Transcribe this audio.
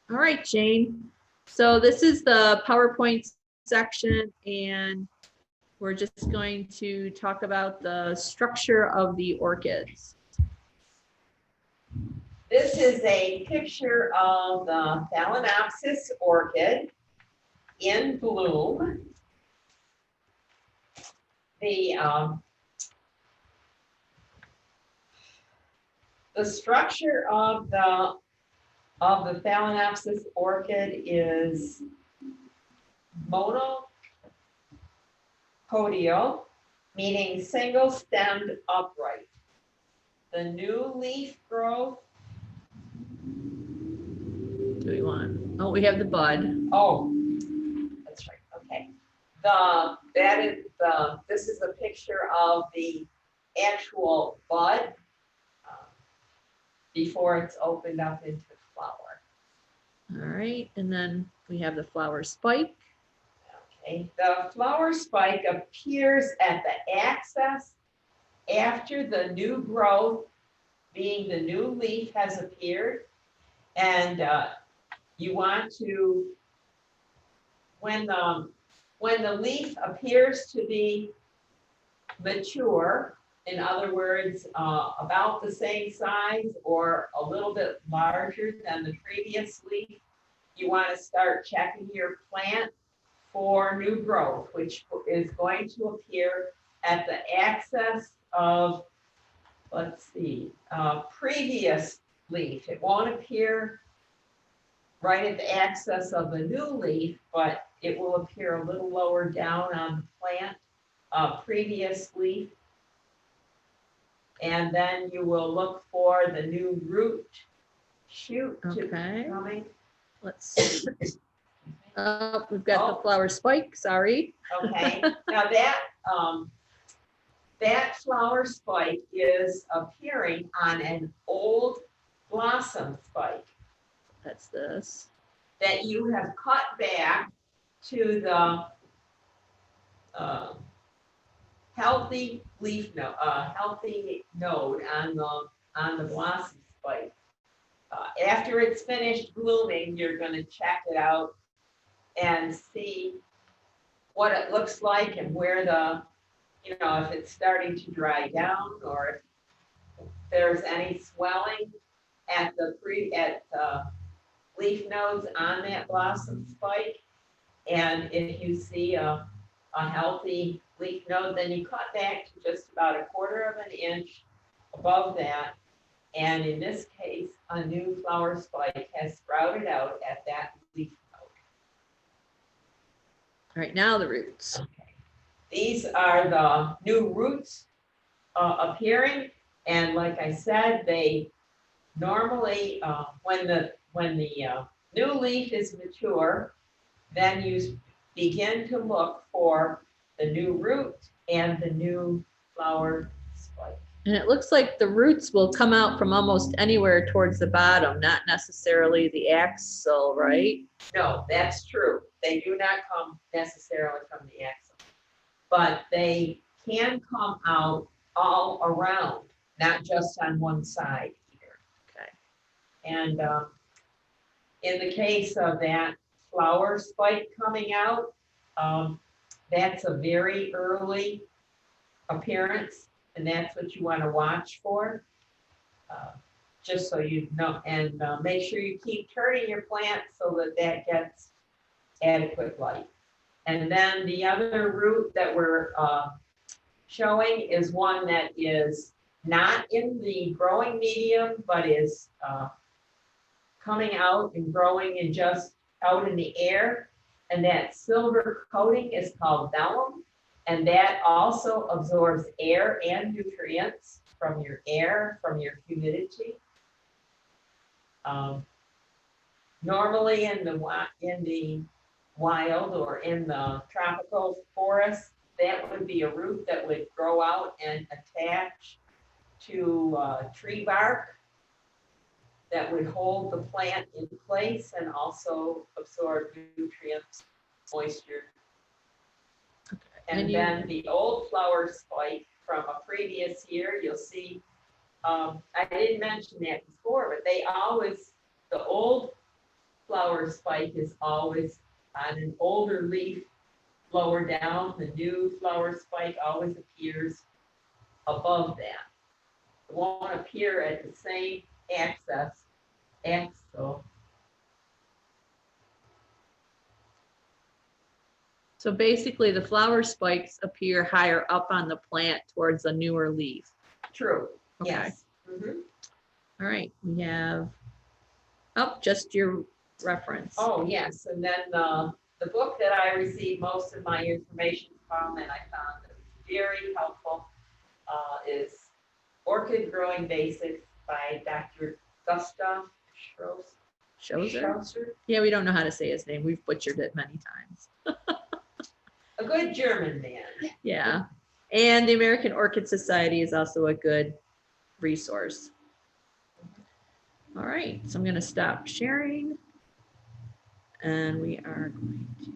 All right, Jane. So this is the PowerPoint section, and we're just going to talk about the structure of the orchids. This is a picture of the Phalaenopsis orchid in bloom. The structure of the Phalaenopsis orchid is monopodial, meaning single-stemmed upright. The new leaf growth. Do we want? Oh, we have the bud. Oh, that's right. Okay. This is a picture of the actual bud before it's opened up into flower. All right, and then we have the flower spike. Okay. The flower spike appears at the axis after the new growth, being the new leaf has appeared, and you want to, when the leaf appears to be mature, in other words, about the same size or a little bit larger than the previous leaf, you want to start checking your plant for new growth, which is going to appear at the axis of, let's see, previous leaf. It won't appear right at the axis of the new leaf, but it will appear a little lower down on the plant, previous leaf. And then you will look for the new root shoot coming. Let's see. Oh, we've got the flower spike, sorry. Okay, now that flower spike is appearing on an old blossom spike. That's this. That you have cut back to the healthy leaf node, healthy node on the blossom spike. After it's finished blooming, you're going to check it out and see what it looks like and where if it's starting to dry down or if there's any swelling at the leaf nodes on that blossom spike. And if you see a healthy leaf node, then you cut back to just about 1/4 of an inch above that. And in this case, a new flower spike has sprouted out at that leaf node. All right, now the roots. Okay. These are the new roots appearing. And like I said, they normally, when the new leaf is mature, then you begin to look for the new root and the new flower spike. And it looks like the roots will come out from almost anywhere towards the bottom, not necessarily the axil, right? No, that's true. They do not come necessarily from the axil, but they can come out all around, not just on one side either. Okay. And in the case of that flower spike coming out, that's a very early appearance, and that's what you want to watch for, just so you know, and make sure you keep turning your plant so that gets adequate light. And then the other root that we're showing is one that is not in the growing medium, but is coming out and growing and just out in the air. And that silver coating is called vellum. And that also absorbs air and nutrients from your air, from your humidity. Normally in the wild or in the tropical forest, that would be a root that would grow out and attach to tree bark that would hold the plant in place and also absorb nutrients, moisture. Okay. And then the old flower spike from a previous year, you'll see, I didn't mention that before, but the old flower spike is always on an older leaf lower down. The new flower spike always appears above that. It won't appear at the same axle. So basically the flower spikes appear higher up on the plant towards a newer leaf. True, Okay. yes. Mhm. All right, we have, oh, just your reference. Oh, yes, and then the book that I received most of my information from, and I found it very helpful, is Orchid Growing Basics by Dr. Gustav Schrauser. Yeah, we don't know how to say his name. We've butchered it many times. A good German man. Yeah. And the American Orchid Society is also a good resource. All right, so I'm going to stop sharing. And we are going to